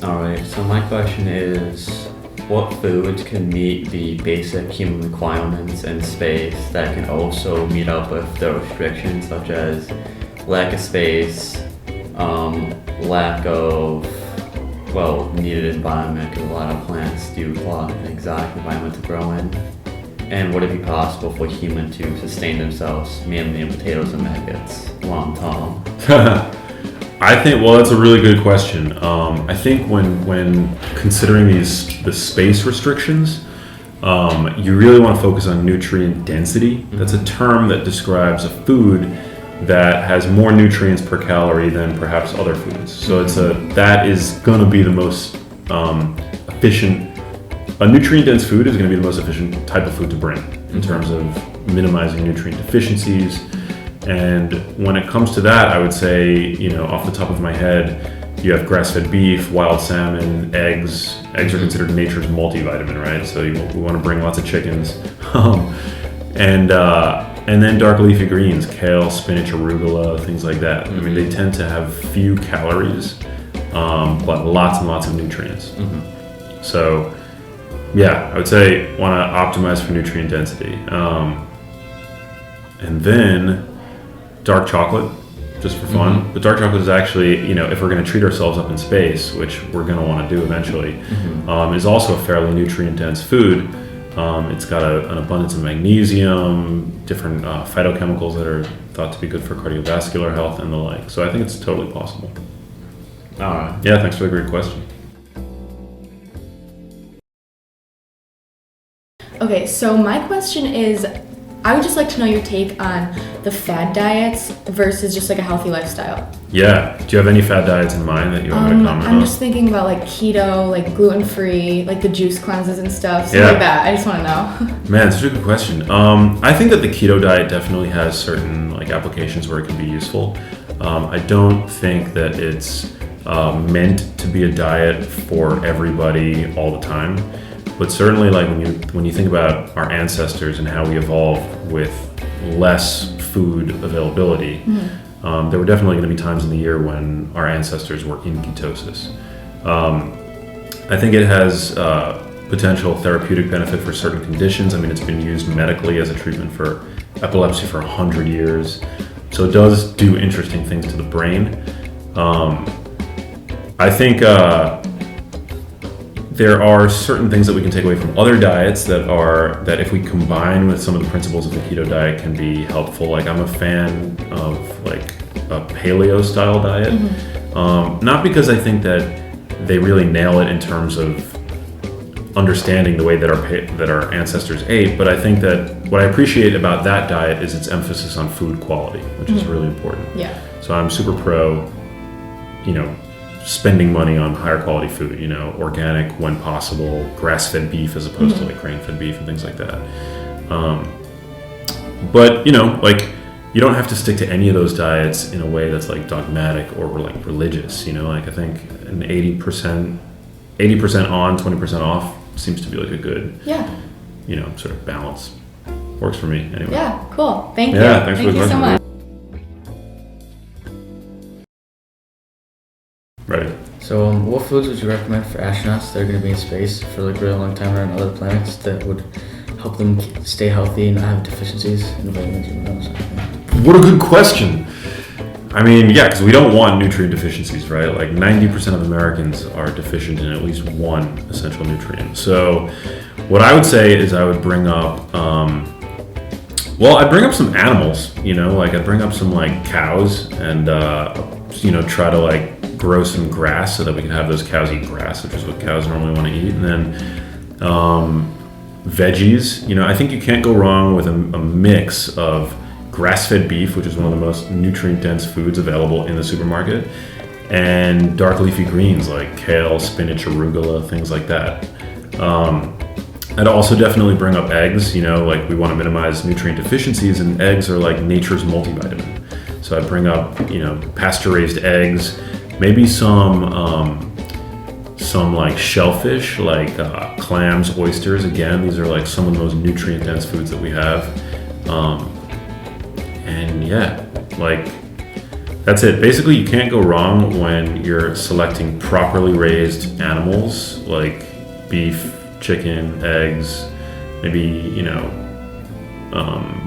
All right, so my question is, what foods can meet the basic human requirements in space that can also meet up with the restrictions such as lack of space, lack of, well, needed environment because a lot of plants do want an exotic environment to grow in? And would it be possible for humans to sustain themselves mainly in potatoes and maggots long term? I think, well, that's a really good question. I think when considering the space restrictions, you really want to focus on nutrient density. That's a term that describes a food that has more nutrients per calorie than perhaps other foods. So that is going to be the most efficient. A nutrient dense food is going to be the most efficient type of food to bring in terms of minimizing nutrient deficiencies. And when it comes to that, I would say, off the top of my head, you have grass-fed beef, wild salmon, eggs. Eggs are considered nature's multivitamin, right? So we want to bring lots of chickens. And then dark leafy greens, kale, spinach, arugula, things like that. I mean, they tend to have few calories, but lots and lots of nutrients. So, yeah, I would say want to optimize for nutrient density. And then dark chocolate, just for fun. But dark chocolate is actually, if we're going to treat ourselves up in space, which we're going to want to do eventually, is also a fairly nutrient-dense food. It's got an abundance of magnesium, different phytochemicals that are thought to be good for cardiovascular health and the like. So I think it's totally possible. All right. Yeah, thanks for the great question. Okay, so my question is, I would just like to know your take on the fad diets versus just like a healthy lifestyle. Yeah. Do you have any fad diets in mind that you want me to comment on? I'm just thinking about like keto, like gluten-free, like the juice cleanses and stuff, like that. I just want to know. Man, it's a good question. I think that the keto diet definitely has certain like applications where it can be useful. I don't think that it's meant to be a diet for everybody all the time. But certainly, like when you think about our ancestors and how we evolved with less food availability, there were definitely going to be times in the year when our ancestors were in ketosis. I think it has potential therapeutic benefit for certain conditions. I mean, it's been used medically as a treatment for epilepsy for 100 years. So it does do interesting things to the brain. I think there are certain things that we can take away from other diets that if we combine with some of the principles of the keto diet can be helpful. Like I'm a fan of like a paleo style diet, not because I think that they really nail it in terms of understanding the way that our ancestors ate, but I think that what I appreciate about that diet is its emphasis on food quality, which is really important. Yeah. So I'm super pro, spending money on higher quality food, organic when possible, grass-fed beef as opposed to like grain-fed beef and things like that. But like you don't have to stick to any of those diets in a way that's like dogmatic or like religious. Like I think an 80% on, 20% off seems to be like a good, sort of balance. Works for me anyway. Yeah, cool. Thank you. Thanks for the question. So much. Ready. So, what foods would you recommend for astronauts that are going to be in space for like a really long time around other planets that would help them stay healthy and not have deficiencies in vitamins or minerals? What a good question. I mean, yeah, because we don't want nutrient deficiencies, right? Like 90% of Americans are deficient in at least one essential nutrient. So, what I would say is I would bring up, I'd bring up some animals. Like I'd bring up some like cows and try to like grow some grass so that we can have those cows eat grass, which is what cows normally want to eat. And then veggies. I think you can't go wrong with a mix of grass-fed beef, which is one of the most nutrient-dense foods available in the supermarket, and dark leafy greens like kale, spinach, arugula, things like that. I'd also definitely bring up eggs. Like we want to minimize nutrient deficiencies, and eggs are like nature's multivitamin. So I'd bring up, pasture-raised eggs, maybe some like shellfish, like clams, oysters. Again, these are like some of the most nutrient-dense foods that we have. And yeah, like That's it. Basically, you can't go wrong when you're selecting properly raised animals like beef, chicken, eggs, maybe,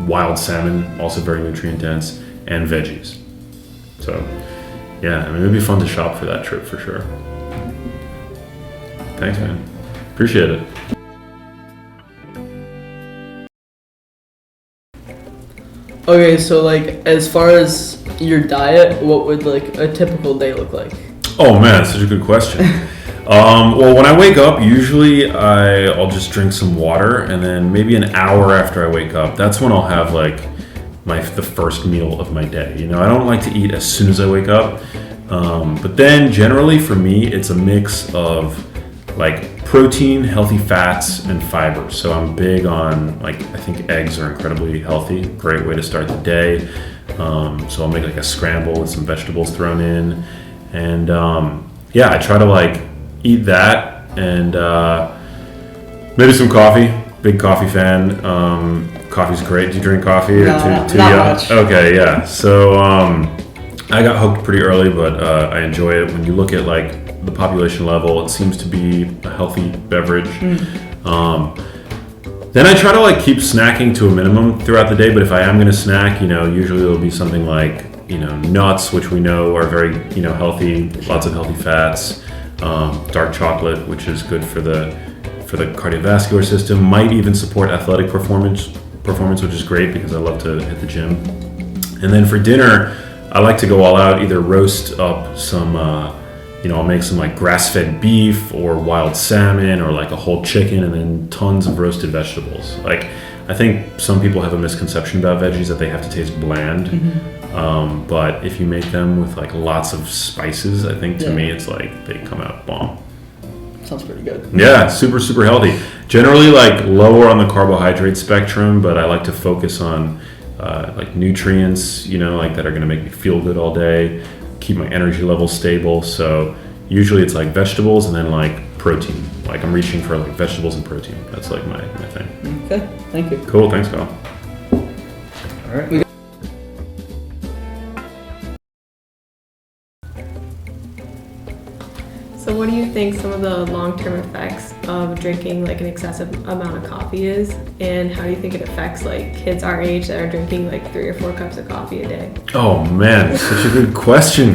wild salmon, also very nutrient dense, and veggies. So, yeah, I mean, it'd be fun to shop for that trip for sure. Thanks, man. Appreciate it. Okay, so like as far as your diet, what would like a typical day look like? Oh man, such a good question. Well, when I wake up, usually I'll just drink some water, and then maybe an hour after I wake up, that's when I'll have like the first meal of my day. I don't like to eat as soon as I wake up, but then generally for me, it's a mix of like protein, healthy fats, and fiber. So I'm big on I think eggs are incredibly healthy, great way to start the day. So I'll make like a scramble with some vegetables thrown in, and I try to eat that, and maybe some coffee. Big coffee fan. Coffee's great. Do you drink coffee? Not much. Okay, yeah. So I got hooked pretty early, but I enjoy it. When you look at the population level, it seems to be a healthy beverage. Then I try to keep snacking to a minimum throughout the day, but if I am going to snack, usually it'll be something like, nuts, which we know are very, healthy, lots of healthy fats, dark chocolate, which is good for the cardiovascular system, might even support athletic performance, which is great because I love to hit the gym. And then for dinner, I like to go all out, either roast up some, I'll make some grass-fed beef or wild salmon or a whole chicken, and then tons of roasted vegetables. I think some people have a misconception about veggies that they have to taste bland. But if you make them with lots of spices, I think to me it's they come out bomb. Sounds pretty good. Yeah, super, super healthy. Generally lower on the carbohydrate spectrum, but I like to focus on nutrients, that are going to make me feel good all day, keep my energy levels stable. So usually it's vegetables and then protein. I'm reaching for vegetables and protein. That's my thing. Okay, thank you. Cool, thanks, Kyle. All right. So what do you think some of the long-term effects of drinking an excessive amount of coffee is, and how do you think it affects kids our age that are drinking 3 or 4 cups of coffee a day? Oh man, such a good question.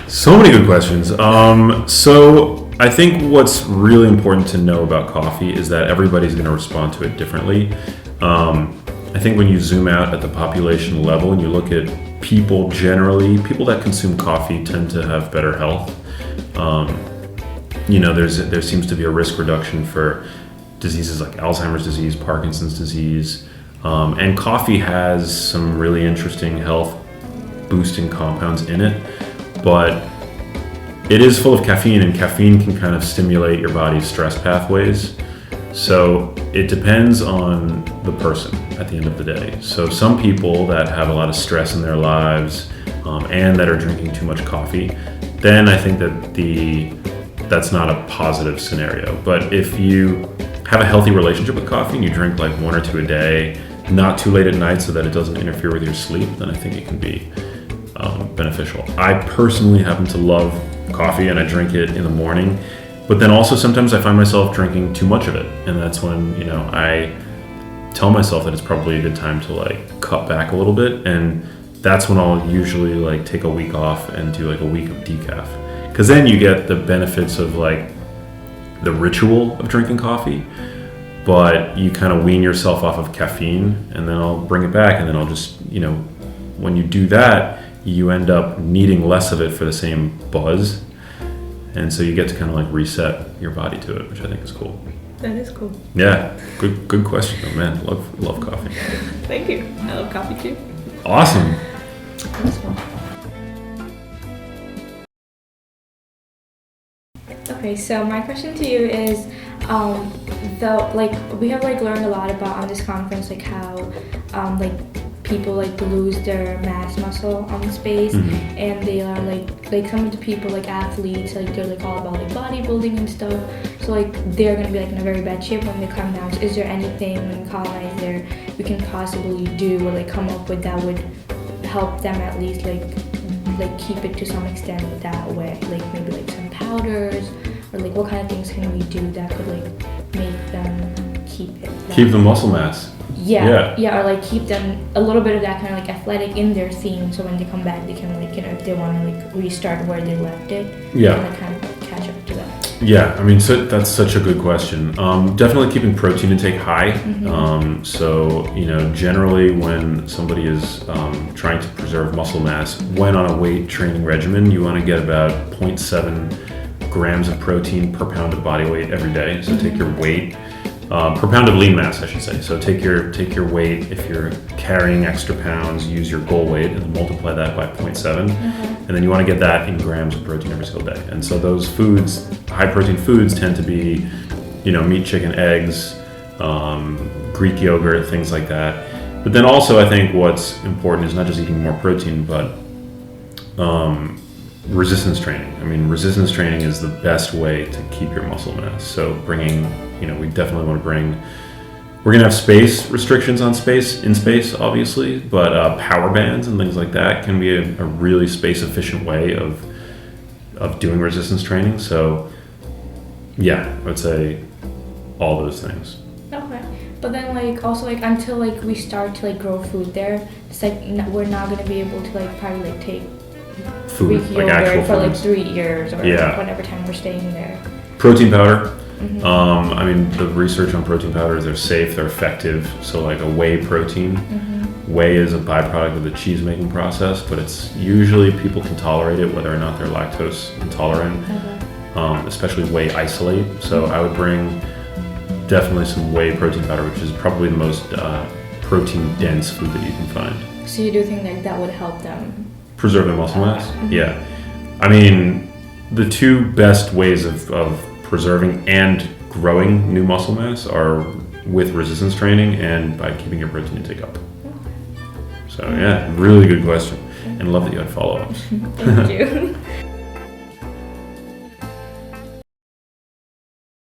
So many good questions. So I think what's really important to know about coffee is that everybody's going to respond to it differently. I think when you zoom out at the population level and you look at people generally, people that consume coffee tend to have better health. There seems to be a risk reduction for diseases like Alzheimer's disease, Parkinson's disease, and coffee has some really interesting health boosting compounds in it, but it is full of caffeine, and caffeine can kind of stimulate your body's stress pathways. So it depends on the person at the end of the day. So some people that have a lot of stress in their lives and that are drinking too much coffee, then I think that's not a positive scenario. But if you have a healthy relationship with coffee and you drink 1 or 2 a day, not too late at night so that it doesn't interfere with your sleep, then I think it can be beneficial. I personally happen to love coffee and I drink it in the morning, but then also sometimes I find myself drinking too much of it, and that's when I tell myself that it's probably a good time to cut back a little bit, and that's when I'll usually take a week off and do a week of decaf, because then you get the benefits of the ritual of drinking coffee, but you kind of wean yourself off of caffeine, and then I'll bring it back, and then I'll just when you do that, you end up needing less of it for the same buzz, and so you get to kind of reset your body to it, which I think is cool. That is cool. Yeah, good question though, man. Love coffee. Thank you. I love coffee too. Awesome. Okay, so my question to you is, we have learned a lot about on this conference how people lose their mass muscle on space, and they are some of the people athletes they're all about bodybuilding and stuff. So they're gonna be in a very bad shape when they come down. So is there anything when Colonize there we can possibly do or come up with that would help them at least like keep it to some extent that way? Like maybe like some powders, or like what kind of things can we do that could like make them keep it? Keep the muscle mass. Yeah, or like keep them a little bit of that kind of like athletic in their theme, so when they come back, they can like, you know, if they want to like restart where they left it, Yeah. they can like kind of catch up to that. Yeah, I mean, so that's such a good question. Definitely keeping protein intake high. So, you know, generally when somebody is trying to preserve muscle mass, when on a weight training regimen, you want to get about 0.7 grams of protein per pound of body weight every day. So take your weight. Per pound of lean mass, I should say. So take your weight. If you're carrying extra pounds, use your goal weight and multiply that by 0.7, and then you want to get that in grams of protein every single day. And so those foods, high protein foods, tend to be, you know, meat, chicken, eggs, Greek yogurt, things like that. But then also, I think what's important is not just eating more protein, but resistance training. I mean, resistance training is the best way to keep your muscle mass. So bringing, you know, we definitely want to bring, we're going to have space restrictions on in space, obviously, but power bands and things like that can be a really space efficient way of doing resistance training. So yeah, I would say all those things. Okay, but then like also like until like we start to like grow food there, it's like we're not gonna be able to like probably like take Food, Greek like yogurt actual for like foods. 3 years or Yeah. like whatever time we're staying there. Protein powder. I mean, the research on protein powders, they're safe, they're effective. So like a whey protein, whey is a byproduct of the cheese making process, but it's usually people can tolerate it whether or not they're lactose intolerant, especially whey isolate. So I would bring definitely some whey protein powder, which is probably the most protein dense food that you can find. So you do think like that would help them? Preserve their muscle mass? Yeah. I mean, the two best ways of preserving and growing new muscle mass are with resistance training and by keeping your protein intake up. So yeah, really good question. And love that you had follow-ups. Thank you.